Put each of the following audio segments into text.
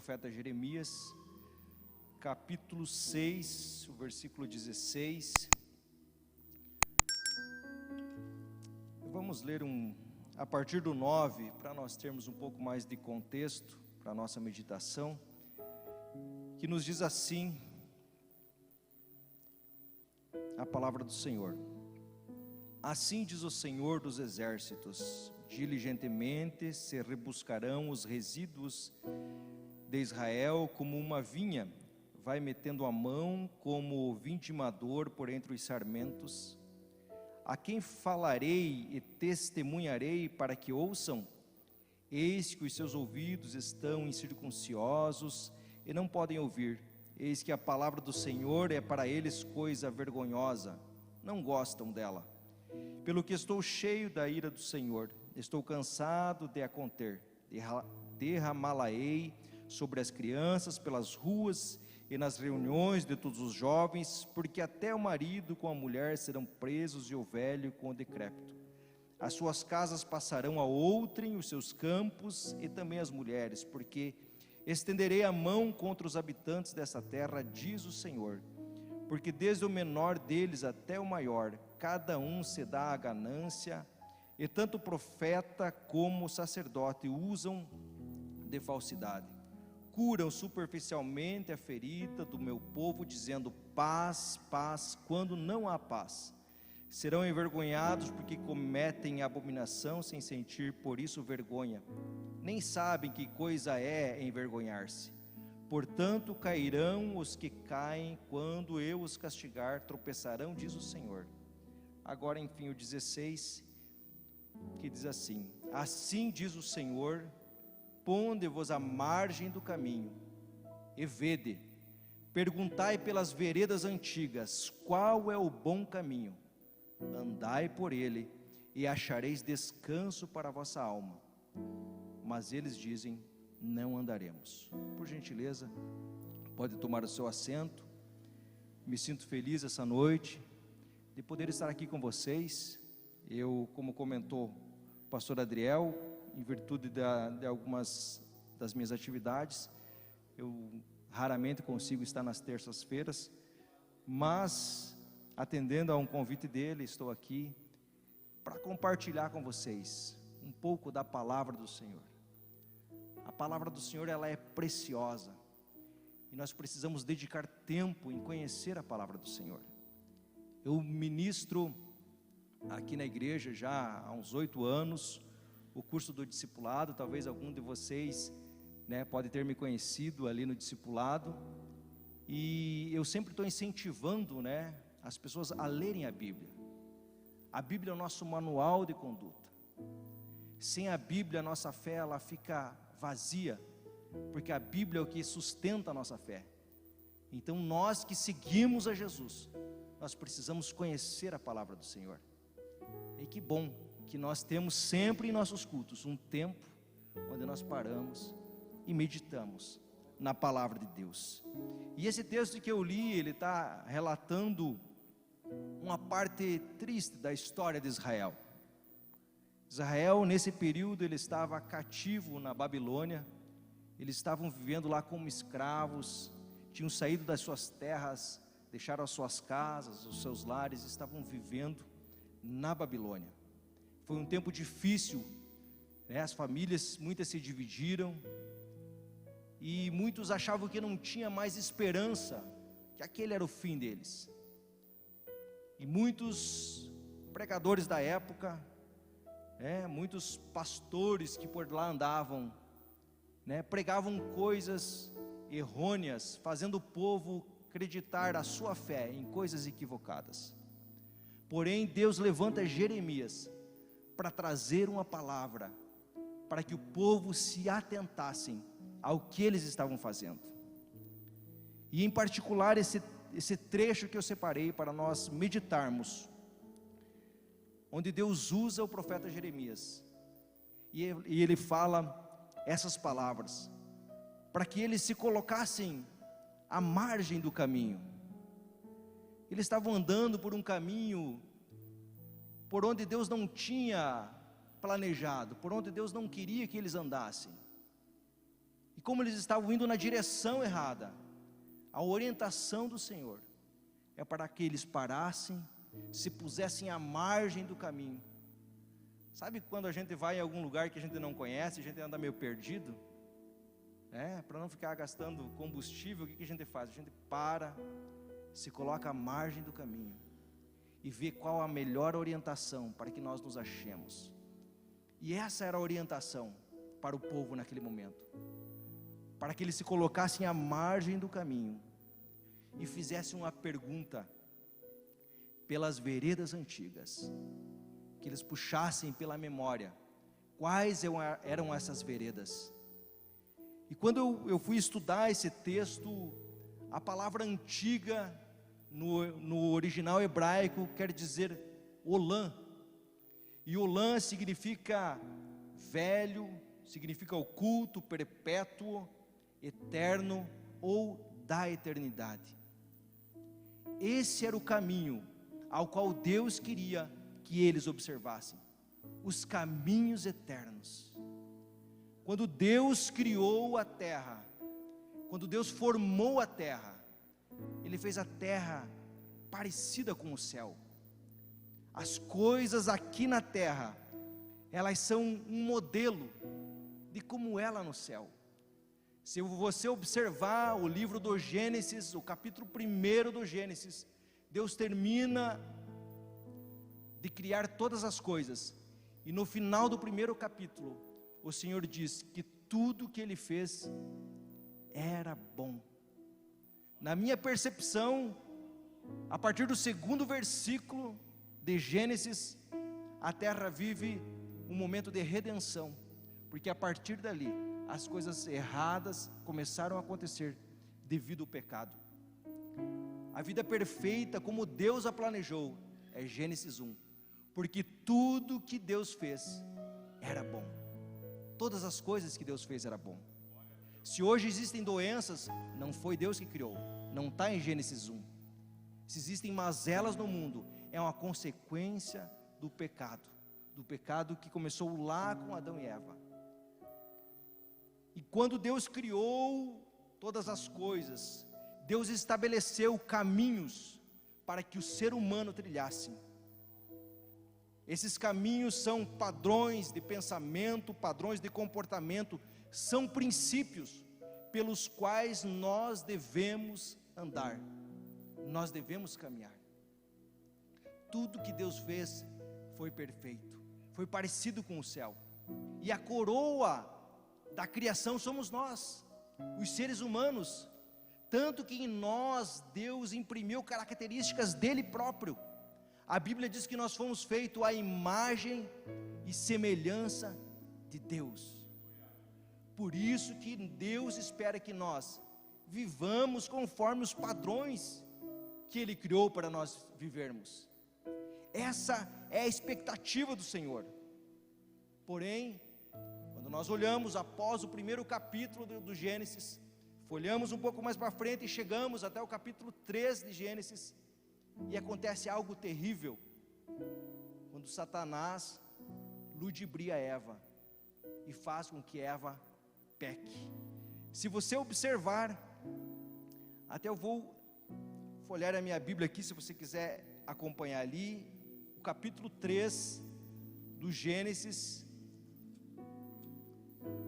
profeta Jeremias, capítulo 6, o versículo 16. Vamos ler a partir do 9, para nós termos um pouco mais de contexto para a nossa meditação, que nos diz assim a palavra do Senhor. Assim diz o Senhor dos exércitos: diligentemente se rebuscarão os resíduos de Israel, como uma vinha vai metendo a mão, como o vindimador por entre os sarmentos. A quem falarei e testemunharei para que ouçam? Eis que os seus ouvidos estão incircuncisos e não podem ouvir. Eis que a palavra do Senhor é para eles coisa vergonhosa, não gostam dela. Pelo que estou cheio da ira do Senhor, estou cansado de a conter. Derramá-la-ei sobre as crianças pelas ruas e nas reuniões de todos os jovens, porque até o marido com a mulher serão presos e o velho com o decrépito. As suas casas passarão a outrem, os seus campos e também as mulheres, porque estenderei a mão contra os habitantes dessa terra, diz o Senhor, porque desde o menor deles até o maior, cada um se dá a ganância, e tanto o profeta como o sacerdote usam de falsidade. Curam superficialmente a ferida do meu povo, dizendo paz, paz, quando não há paz. Serão envergonhados porque cometem abominação sem sentir por isso vergonha. Nem sabem que coisa é envergonhar-se. Portanto, cairão os que caem, quando eu os castigar, tropeçarão, diz o Senhor. Agora, enfim, o 16, que diz assim: assim diz o Senhor, ponde-vos à margem do caminho, e vede, perguntai pelas veredas antigas, qual é o bom caminho? Andai por ele, e achareis descanso para a vossa alma. Mas eles dizem, não andaremos. Por gentileza, pode tomar o seu assento. Me sinto feliz essa noite de poder estar aqui com vocês. Eu, como comentou o pastor Adriel, em virtude de algumas das minhas atividades, eu raramente consigo estar nas terças-feiras, mas atendendo a um convite dele, estou aqui para compartilhar com vocês um pouco da palavra do Senhor. A palavra do Senhor, ela é preciosa, e nós precisamos dedicar tempo em conhecer a palavra do Senhor. Eu ministro aqui na igreja já há uns 8 anos, o curso do discipulado. Talvez algum de vocês, pode ter me conhecido ali no discipulado, e eu sempre estou incentivando, as pessoas a lerem a Bíblia. A Bíblia é o nosso manual de conduta. Sem a Bíblia, a nossa fé, ela fica vazia, porque a Bíblia é o que sustenta a nossa fé. Então nós que seguimos a Jesus, nós precisamos conhecer a palavra do Senhor. E que bom que nós temos sempre em nossos cultos um tempo onde nós paramos e meditamos na palavra de Deus. E esse texto que eu li, ele está relatando uma parte triste da história de Israel. Israel, nesse período, ele estava cativo na Babilônia. Eles estavam vivendo lá como escravos, tinham saído das suas terras, deixaram as suas casas, os seus lares, estavam vivendo na Babilônia. Foi um tempo difícil, as famílias, muitas se dividiram, e muitos achavam que não tinha mais esperança, que aquele era o fim deles. E muitos pregadores da época, muitos pastores que por lá andavam, pregavam coisas errôneas, fazendo o povo acreditar a sua fé em coisas equivocadas. Porém, Deus levanta Jeremias para trazer uma palavra, para que o povo se atentassem ao que eles estavam fazendo. E em particular esse trecho que eu separei para nós meditarmos, onde Deus usa o profeta Jeremias, e ele fala essas palavras, para que eles se colocassem à margem do caminho. Eles estavam andando por um caminho por onde Deus não tinha planejado, por onde Deus não queria que eles andassem. E como eles estavam indo na direção errada, a orientação do Senhor é para que eles parassem, se pusessem à margem do caminho. Sabe quando a gente vai em algum lugar que a gente não conhece, a gente anda meio perdido? Para não ficar gastando combustível, o que a gente faz? A gente para, se coloca à margem do caminho e vê qual a melhor orientação para que nós nos achemos. E essa era a orientação para o povo naquele momento, para que eles se colocassem à margem do caminho e fizessem uma pergunta pelas veredas antigas, que eles puxassem pela memória quais eram essas veredas. E quando eu fui estudar esse texto, a palavra antiga no original hebraico quer dizer olã, e olã significa velho, significa oculto, perpétuo, eterno ou da eternidade. Esse era o caminho ao qual Deus queria que eles observassem, os caminhos eternos. Quando Deus criou a terra, quando Deus formou a terra, Ele fez a terra parecida com o céu. As coisas aqui na terra, elas são um modelo de como é lá no céu. Se você observar o livro do Gênesis, o capítulo 1 do Gênesis, Deus termina de criar todas as coisas, e no final do 1º capítulo, o Senhor diz que tudo que Ele fez era bom. Na minha percepção, a partir do 2º versículo de Gênesis, a terra vive um momento de redenção, porque a partir dali, as coisas erradas começaram a acontecer devido ao pecado. A vida perfeita, como Deus a planejou, é Gênesis 1, porque tudo que Deus fez era bom. Todas as coisas que Deus fez era bom. Se hoje existem doenças, não foi Deus que criou, não está em Gênesis 1. Se existem mazelas no mundo, é uma consequência do pecado que começou lá com Adão e Eva. E quando Deus criou todas as coisas, Deus estabeleceu caminhos para que o ser humano trilhasse. Esses caminhos são padrões de pensamento, padrões de comportamento, são princípios pelos quais nós devemos andar, nós devemos caminhar. Tudo que Deus fez foi perfeito, foi parecido com o céu, e a coroa da criação somos nós, os seres humanos, tanto que em nós Deus imprimiu características dele próprio. A Bíblia diz que nós fomos feitos à imagem e semelhança de Deus. Por isso que Deus espera que nós vivamos conforme os padrões que Ele criou para nós vivermos. Essa é a expectativa do Senhor. Porém, quando nós olhamos após o 1º capítulo do Gênesis, folhamos um pouco mais para frente e chegamos até o capítulo 3 de Gênesis, e acontece algo terrível, quando Satanás ludibria Eva, e faz com que Eva peque. Se você observar, até eu vou folhear a minha Bíblia aqui, se você quiser acompanhar ali, o capítulo 3 do Gênesis,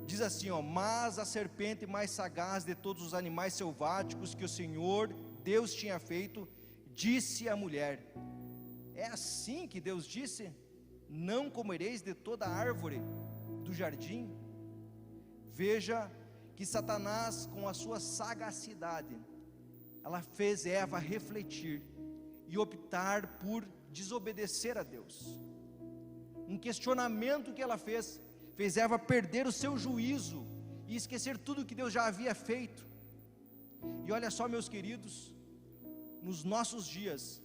diz assim, mas a serpente mais sagaz de todos os animais selváticos que o Senhor Deus tinha feito, disse à mulher, é assim que Deus disse, não comereis de toda árvore do jardim? Veja que Satanás, com a sua sagacidade, ela fez Eva refletir e optar por desobedecer a Deus. Um questionamento que ela fez Eva perder o seu juízo e esquecer tudo que Deus já havia feito. E olha só, meus queridos, nos nossos dias,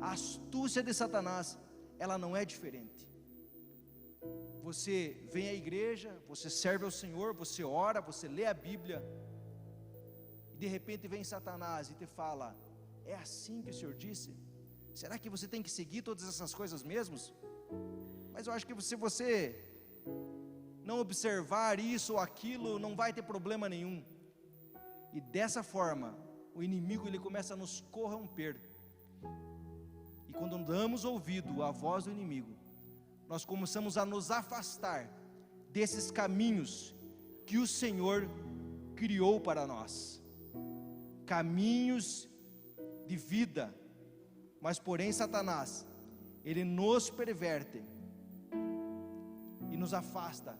a astúcia de Satanás, ela não é diferente. Você vem à igreja, você serve ao Senhor, você ora, você lê a Bíblia, e de repente vem Satanás e te fala, é assim que o Senhor disse? Será que você tem que seguir todas essas coisas mesmo? Mas eu acho que se você não observar isso ou aquilo, não vai ter problema nenhum. E dessa forma, o inimigo ele começa a nos corromper. E quando damos ouvido à voz do inimigo, nós começamos a nos afastar desses caminhos que o Senhor criou para nós. Caminhos de vida. Mas porém Satanás, ele nos perverte e nos afasta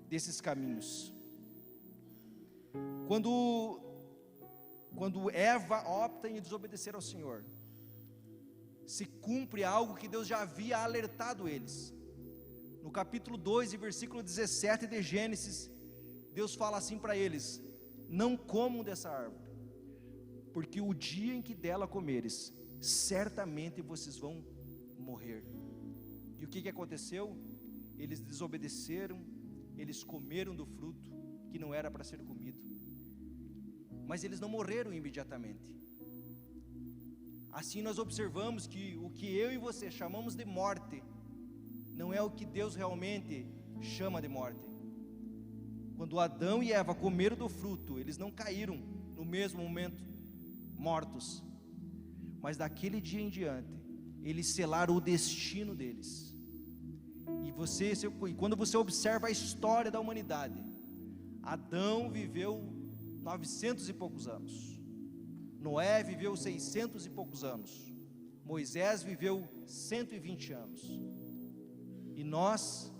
desses caminhos. Quando Eva opta em desobedecer ao Senhor, se cumpre algo que Deus já havia alertado eles. No capítulo 2 e versículo 17 de Gênesis, Deus fala assim para eles: não comam dessa árvore, porque o dia em que dela comeres, certamente vocês vão morrer. E o que aconteceu? Eles desobedeceram, eles comeram do fruto que não era para ser comido, mas eles não morreram imediatamente. Assim nós observamos que o que eu e você chamamos de morte, não é o que Deus realmente chama de morte. Quando Adão e Eva comeram do fruto, eles não caíram no mesmo momento mortos, mas daquele dia em diante, eles selaram o destino deles. E quando você observa a história da humanidade, Adão viveu 900 e poucos anos, Noé viveu 600 e poucos anos, Moisés viveu 120 anos, e nós,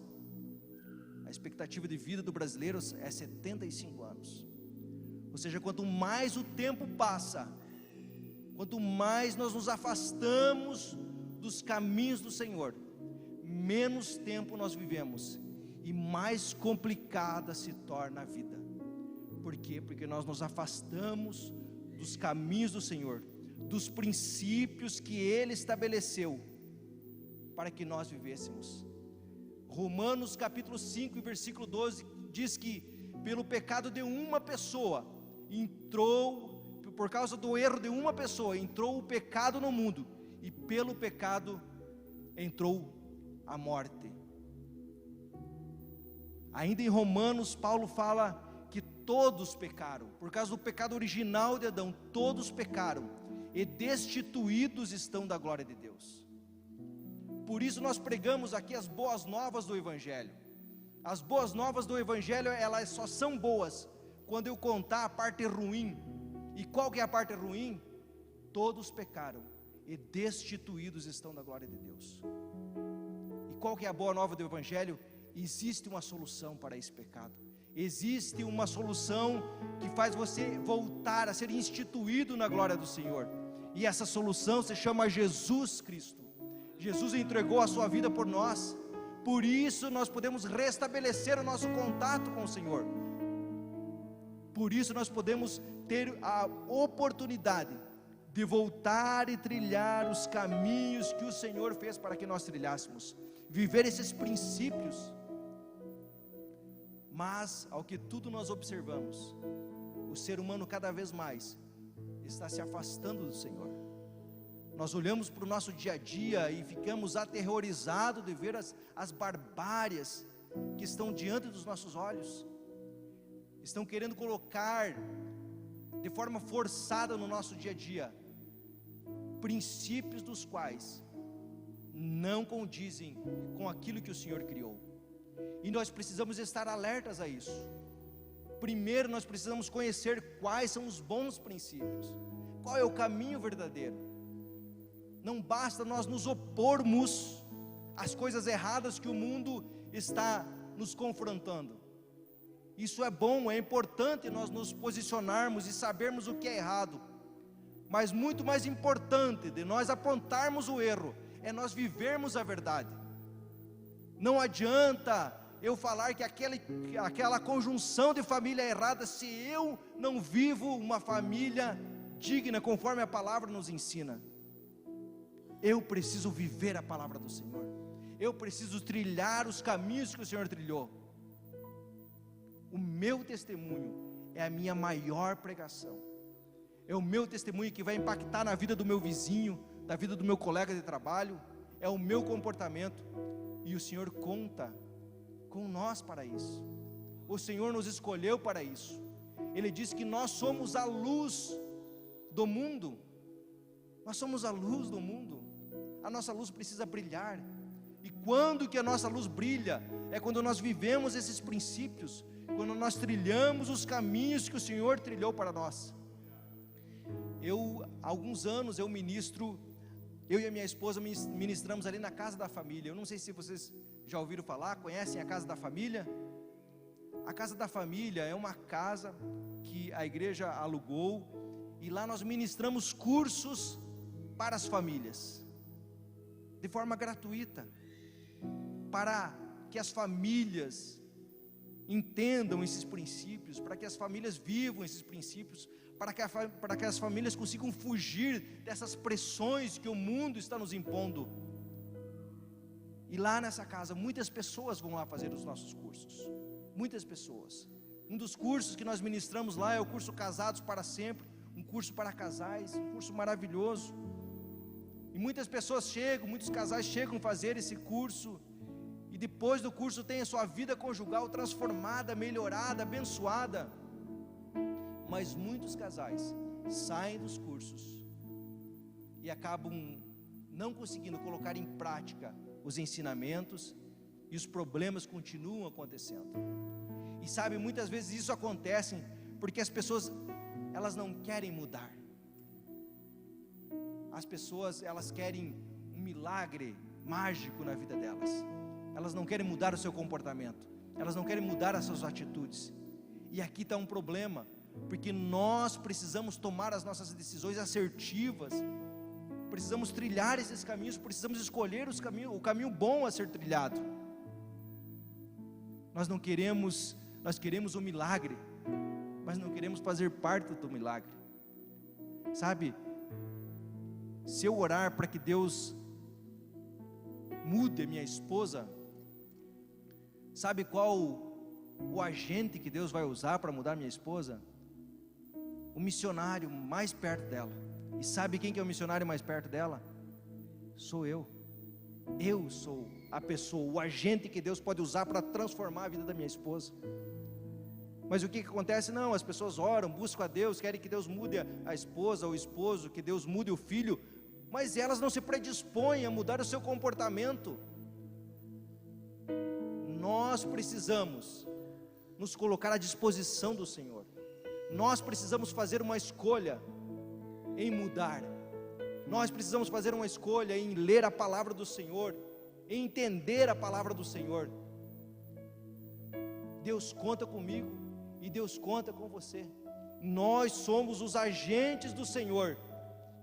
a expectativa de vida do brasileiro é 75 anos. Ou seja, quanto mais o tempo passa, quanto mais nós nos afastamos dos caminhos do Senhor, menos tempo nós vivemos e mais complicada se torna a vida. Por quê? Porque nós nos afastamos dos caminhos do Senhor, dos princípios que Ele estabeleceu para que nós vivêssemos. Romanos capítulo 5 e versículo 12 diz que pelo pecado de uma pessoa entrou, por causa do erro de uma pessoa, entrou o pecado no mundo, e pelo pecado entrou a morte. Ainda em Romanos, Paulo fala que todos pecaram, por causa do pecado original de Adão, todos pecaram e destituídos estão da glória de Deus. Por isso nós pregamos aqui as boas novas do Evangelho. As boas novas do Evangelho, elas só são boas quando eu contar a parte ruim. E qual que é a parte ruim? Todos pecaram e destituídos estão da glória de Deus. E qual que é a boa nova do Evangelho? Existe uma solução para esse pecado. Existe uma solução que faz você voltar a ser instituído na glória do Senhor. E essa solução se chama Jesus Cristo. Jesus entregou a sua vida por nós. Por isso nós podemos restabelecer o nosso contato com o Senhor. Por isso nós podemos ter a oportunidade de voltar e trilhar os caminhos que o Senhor fez para que nós trilhássemos, viver esses princípios. Mas, ao que tudo nós observamos, o ser humano cada vez mais está se afastando do Senhor. Nós olhamos para o nosso dia a dia e ficamos aterrorizados de ver as barbáries que estão diante dos nossos olhos. Estão querendo colocar de forma forçada no nosso dia a dia princípios dos quais não condizem com aquilo que o Senhor criou. E nós precisamos estar alertas a isso. Primeiro nós precisamos conhecer quais são os bons princípios, qual é o caminho verdadeiro. Não basta nós nos opormos às coisas erradas que o mundo está nos confrontando. Isso é bom, é importante nós nos posicionarmos e sabermos o que é errado. Mas muito mais importante de nós apontarmos o erro é nós vivermos a verdade. Não adianta eu falar que aquela conjunção de família é errada se eu não vivo uma família digna conforme a palavra nos ensina. Eu preciso viver a palavra do Senhor. Eu preciso trilhar os caminhos que o Senhor trilhou. O meu testemunho é a minha maior pregação. É o meu testemunho que vai impactar na vida do meu vizinho, na vida do meu colega de trabalho. É o meu comportamento. E o Senhor conta com nós para isso. O Senhor nos escolheu para isso. Ele diz que nós somos a luz do mundo. Nós somos a luz do mundo. A nossa luz precisa brilhar. E quando que a nossa luz brilha? É quando nós vivemos esses princípios, quando nós trilhamos os caminhos que o Senhor trilhou para nós. Há alguns anos eu e a minha esposa ministramos ali na Casa da Família. Eu não sei se vocês já ouviram falar, conhecem a Casa da Família? A Casa da Família é uma casa que a igreja alugou, e lá nós ministramos cursos para as famílias, de forma gratuita, para que as famílias entendam esses princípios, para que as famílias vivam esses princípios, para que as famílias consigam fugir dessas pressões que o mundo está nos impondo. E lá nessa casa, muitas pessoas vão lá fazer os nossos cursos, muitas pessoas. Um dos cursos que nós ministramos lá é o curso Casados para Sempre, um curso para casais, um curso maravilhoso. E muitas casais chegam a fazer esse curso, e depois do curso tem a sua vida conjugal transformada, melhorada, abençoada. Mas muitos casais saem dos cursos e acabam não conseguindo colocar em prática os ensinamentos, e os problemas continuam acontecendo. E sabe, muitas vezes isso acontece porque as pessoas, elas não querem mudar. As pessoas, elas querem um milagre mágico na vida delas. Elas não querem mudar o seu comportamento, elas não querem mudar as suas atitudes. E aqui está um problema, porque nós precisamos tomar as nossas decisões assertivas, precisamos trilhar esses caminhos, precisamos escolher o caminho bom a ser trilhado. Nós queremos um milagre, mas não queremos fazer parte do milagre. Sabe, se eu orar para que Deus mude a minha esposa, sabe qual o agente que Deus vai usar para mudar minha esposa? O missionário mais perto dela. E sabe quem que é o missionário mais perto dela? Sou eu. Eu sou a pessoa, o agente que Deus pode usar para transformar a vida da minha esposa. Mas o que acontece? Não, as pessoas oram, buscam a Deus, querem que Deus mude a esposa, o esposo, que Deus mude o filho, mas elas não se predispõem a mudar o seu comportamento. Nós precisamos nos colocar à disposição do Senhor. Nós precisamos fazer uma escolha em mudar. Nós precisamos fazer uma escolha em ler a palavra do Senhor, em entender a palavra do Senhor. Deus conta comigo e Deus conta com você. Nós somos os agentes do Senhor,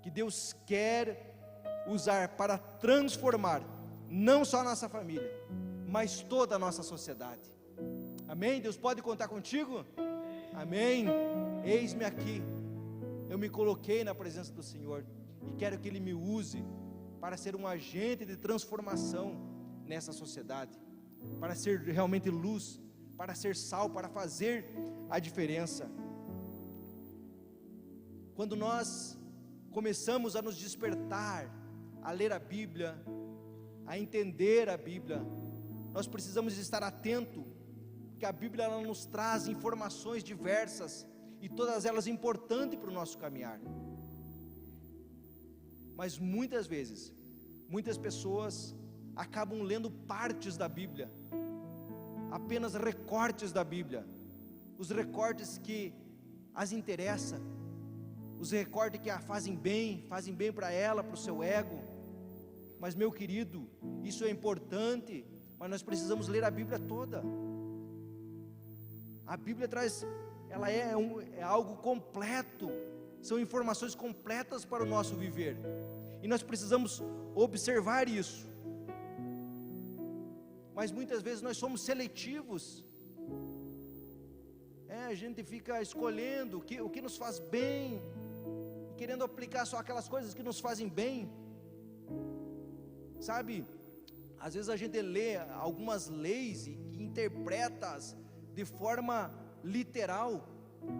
que Deus quer usar para transformar não só a nossa família, mas toda a nossa sociedade. Amém? Deus pode contar contigo? Amém? Eis-me aqui, eu me coloquei na presença do Senhor, e quero que Ele me use para ser um agente de transformação nessa sociedade, para ser realmente luz, para ser sal, para fazer a diferença. Quando nós começamos a nos despertar, a ler a Bíblia, a entender a Bíblia, nós precisamos estar atentos, porque a Bíblia ela nos traz informações diversas, e todas elas importantes para o nosso caminhar. Mas muitas vezes, muitas pessoas acabam lendo partes da Bíblia, apenas recortes da Bíblia, os recortes que as interessam, os recortes que a fazem bem para ela, para o seu ego. Mas meu querido, isso é importante, mas nós precisamos ler a Bíblia toda. A Bíblia ela é algo completo, são informações completas para o nosso viver, e nós precisamos observar isso. Mas muitas vezes nós somos seletivos, a gente fica escolhendo o que nos faz bem, querendo aplicar só aquelas coisas que nos fazem bem. Sabe, às vezes a gente lê algumas leis e interpreta-as de forma literal,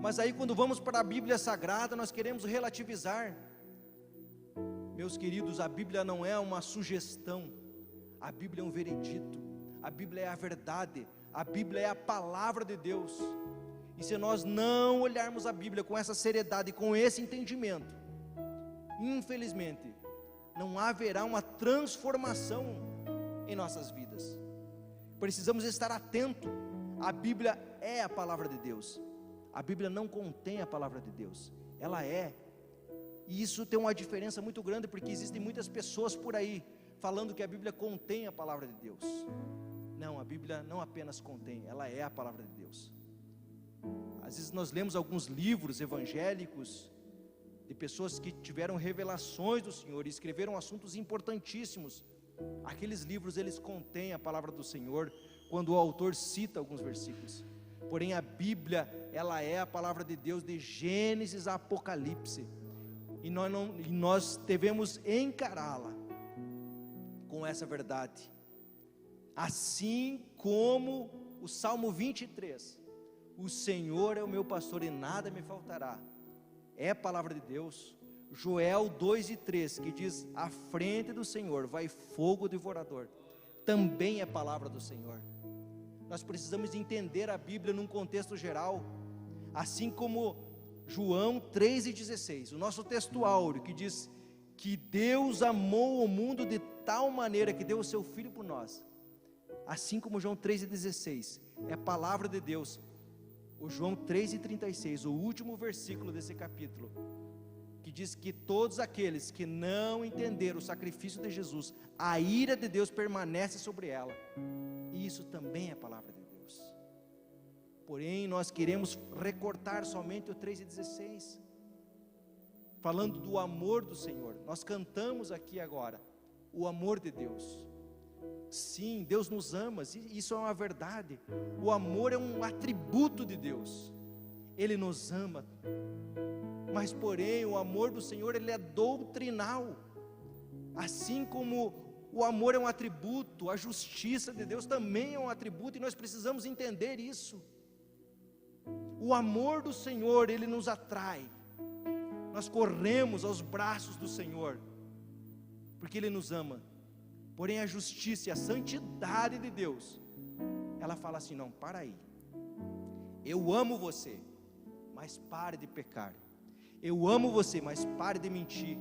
mas aí quando vamos para a Bíblia Sagrada, nós queremos relativizar. Meus queridos, a Bíblia não é uma sugestão, a Bíblia é um veredito, a Bíblia é a verdade, a Bíblia é a palavra de Deus. E se nós não olharmos a Bíblia com essa seriedade, com esse entendimento, infelizmente, não haverá uma transformação em nossas vidas. Precisamos estar atentos. A Bíblia é a palavra de Deus. A Bíblia não contém a palavra de Deus, ela é. E isso tem uma diferença muito grande, porque existem muitas pessoas por aí falando que a Bíblia contém a palavra de Deus. Não, a Bíblia não apenas contém, ela é a palavra de Deus. Às vezes nós lemos alguns livros evangélicos de pessoas que tiveram revelações do Senhor e escreveram assuntos importantíssimos. Aqueles livros, eles contêm a palavra do Senhor quando o autor cita alguns versículos. Porém a Bíblia, ela é a palavra de Deus de Gênesis a Apocalipse. E nós devemos encará-la com essa verdade. Assim como o Salmo 23, o Senhor é o meu pastor e nada me faltará, é a palavra de Deus. Joel 2:3, que diz: à frente do Senhor vai fogo devorador, também é palavra do Senhor. Nós precisamos entender a Bíblia num contexto geral, assim como João 3:16, o nosso texto áureo, que diz que Deus amou o mundo de tal maneira que deu o seu Filho por nós. Assim como João 3:16 é palavra de Deus, o João 3:36, o último versículo desse capítulo, que diz que todos aqueles que não entenderam o sacrifício de Jesus, a ira de Deus permanece sobre ela, e isso também é palavra de Deus. Porém nós queremos recortar somente o 3:16, falando do amor do Senhor. Nós cantamos aqui agora o amor de Deus. Sim, Deus nos ama, isso é uma verdade. O amor é um atributo de Deus, Ele nos ama. Mas porém o amor do Senhor, ele é doutrinal. Assim como o amor é um atributo, a justiça de Deus também é um atributo, e nós precisamos entender isso. O amor do Senhor, ele nos atrai. Nós corremos aos braços do Senhor, porque Ele nos ama. Porém a justiça e a santidade de Deus, ela fala assim: não, para aí, eu amo você, mas pare de pecar. Eu amo você, mas pare de mentir.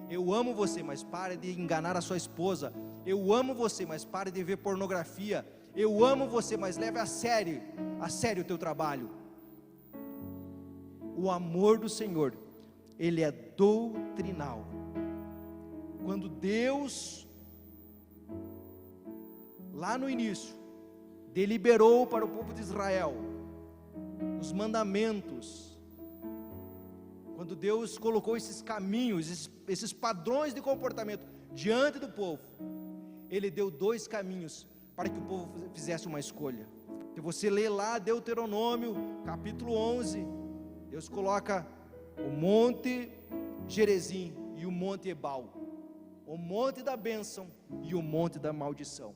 Eu amo você, mas pare de enganar a sua esposa. Eu amo você, mas pare de ver pornografia. Eu amo você, mas leve a sério o teu trabalho. O amor do Senhor, ele é doutrinal. Quando Deus, lá no início, deliberou para o povo de Israel os mandamentos, quando Deus colocou esses caminhos, esses padrões de comportamento diante do povo, Ele deu 2 caminhos para que o povo fizesse uma escolha. Se você ler lá Deuteronômio capítulo 11, Deus coloca o monte Gerizim e o monte Ebal, o monte da bênção e o monte da maldição,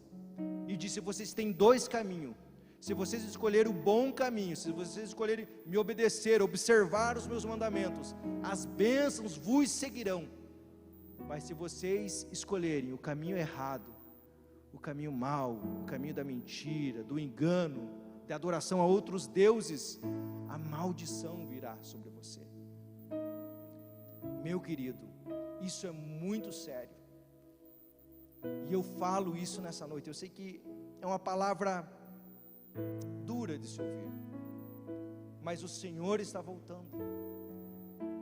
e disse: vocês têm 2 caminhos. Se vocês escolherem o bom caminho, se vocês escolherem me obedecer, observar os meus mandamentos, as bênçãos vos seguirão. Mas se vocês escolherem o caminho errado, o caminho mau, o caminho da mentira, do engano, da adoração a outros deuses, a maldição virá sobre você. Meu querido, isso é muito sério, e eu falo isso nessa noite. Eu sei que é uma palavra dura de se ouvir, mas o Senhor está voltando,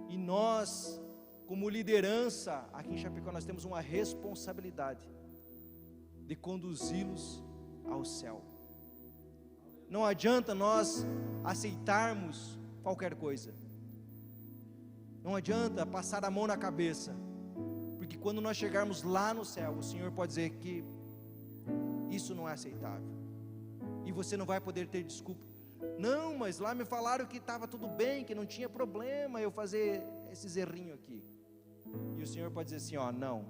e nós, como liderança aqui em Chapecó, nós temos uma responsabilidade de conduzi-los ao céu. Não adianta nós aceitarmos qualquer coisa, não adianta passar a mão na cabeça, porque quando nós chegarmos lá no céu, o Senhor pode dizer que isso não é aceitável, e você não vai poder ter desculpa. Não, mas lá me falaram que estava tudo bem, que não tinha problema eu fazer esses errinhos aqui. E o Senhor pode dizer assim: ó, não,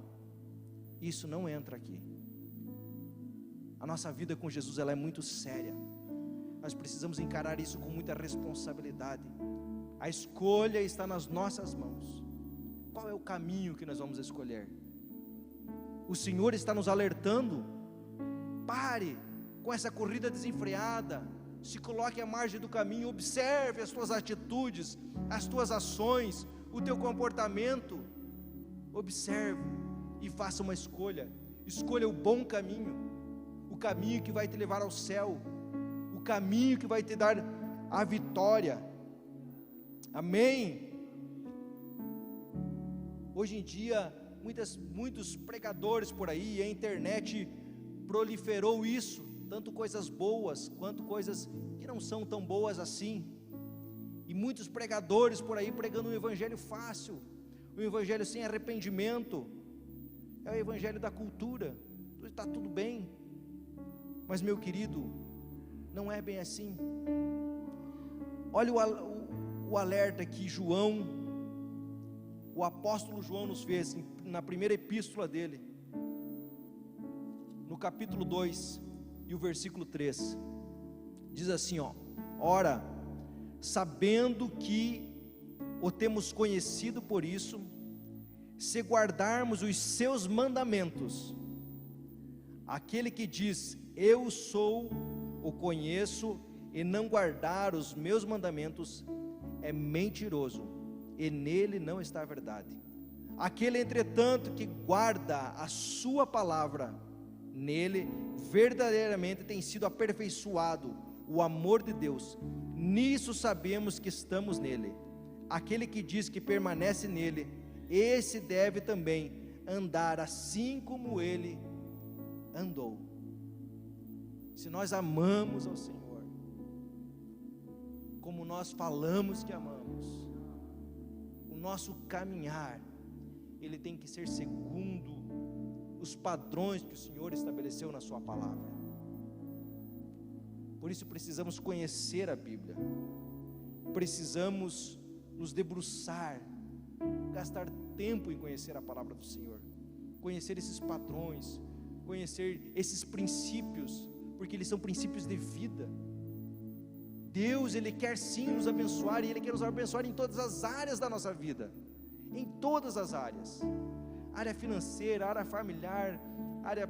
isso não entra aqui. A nossa vida com Jesus, ela é muito séria. Nós precisamos encarar isso com muita responsabilidade. A escolha está nas nossas mãos. Qual é o caminho que nós vamos escolher? O Senhor está nos alertando: pare com essa corrida desenfreada. Se coloque à margem do caminho, observe as tuas atitudes, as tuas ações, o teu comportamento. Observe e faça uma escolha. Escolha o bom caminho, o caminho que vai te levar ao céu, o caminho que vai te dar a vitória. Amém? Hoje em dia, muitos pregadores por aí, a internet proliferou isso, tanto coisas boas, quanto coisas que não são tão boas assim, e muitos pregadores por aí pregando um evangelho fácil, um evangelho sem arrependimento, é o evangelho da cultura, está tudo bem, mas meu querido, não é bem assim. Olha o alerta que o apóstolo João nos fez, na primeira epístola dele, no capítulo 2, e o versículo 3, diz assim, ora, sabendo que o temos conhecido por isso, se guardarmos os seus mandamentos, aquele que diz, eu sou, o conheço, e não guardar os meus mandamentos, é mentiroso, e nele não está a verdade. Aquele, entretanto, que guarda a sua palavra, nele verdadeiramente tem sido aperfeiçoado o amor de Deus. Nisso sabemos que estamos nele. Aquele que diz que permanece nele, esse deve também andar assim como ele andou. Se nós amamos ao Senhor, como nós falamos que amamos, o nosso caminhar, ele tem que ser segundo os padrões que o Senhor estabeleceu na sua palavra. Por isso precisamos conhecer a Bíblia, precisamos nos debruçar, gastar tempo em conhecer a palavra do Senhor, conhecer esses padrões, conhecer esses princípios, porque eles são princípios de vida. Deus, Ele quer sim nos abençoar, e Ele quer nos abençoar em todas as áreas da nossa vida, em todas as áreas, área financeira, área familiar, área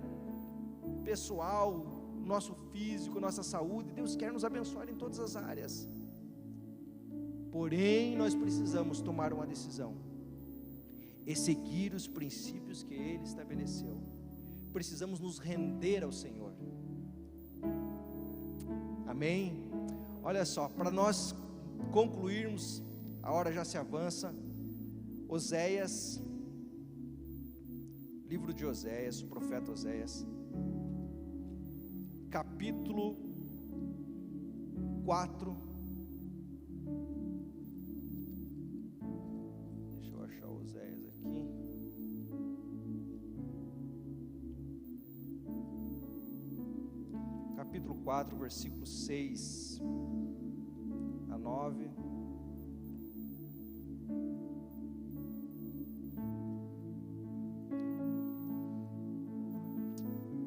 pessoal, nosso físico, nossa saúde. Deus quer nos abençoar em todas as áreas, porém nós precisamos tomar uma decisão e seguir os princípios que Ele estabeleceu. Precisamos nos render ao Senhor. Amém? Olha só, para nós concluirmos, a hora já se avança. Oséias, livro de Oséias, o profeta Oséias, capítulo 4, deixa eu achar Oséias aqui, capítulo 4, versículo 6 a 9,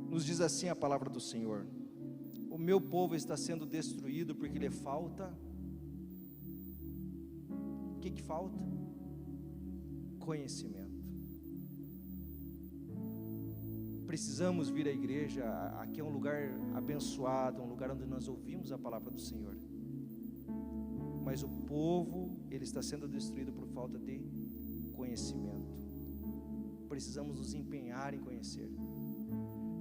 nos diz assim a palavra do Senhor: o meu povo está sendo destruído porque lhe falta, o que falta? Conhecimento. Precisamos vir à igreja, aqui é um lugar abençoado, um lugar onde nós ouvimos a palavra do Senhor, mas o povo, ele está sendo destruído por falta de conhecimento. Precisamos nos empenhar em conhecer.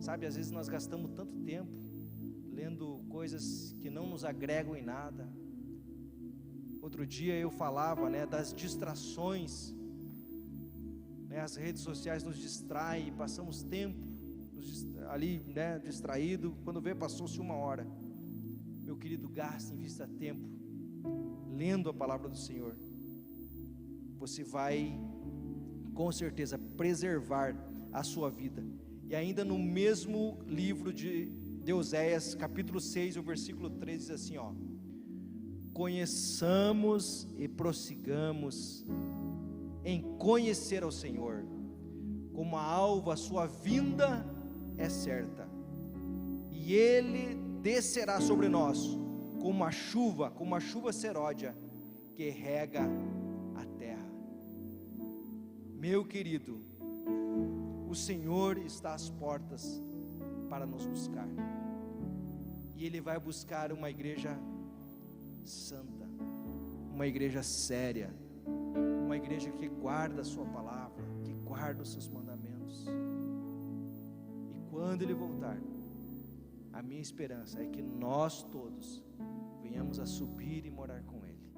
Sabe, às vezes nós gastamos tanto tempo lendo coisas que não nos agregam em nada. Outro dia eu falava, das distrações, as redes sociais nos distraem e passamos tempo ali, distraído. Quando vê, passou-se 1 hora. Meu querido, gaste, invista tempo lendo a palavra do Senhor. Você vai com certeza preservar a sua vida. E ainda no mesmo livro de Oséias, capítulo 6, o versículo 3 diz assim, conheçamos e prossigamos em conhecer ao Senhor, como a alva a sua vinda é certa, e Ele descerá sobre nós como a chuva seródia que rega a terra. Meu querido, o Senhor está às portas para nos buscar. e Ele vai buscar uma igreja santa, uma igreja séria, uma igreja que guarda a sua palavra, que guarda os seus mandamentos. E quando Ele voltar, a minha esperança é que nós todos venhamos a subir e morar com Ele.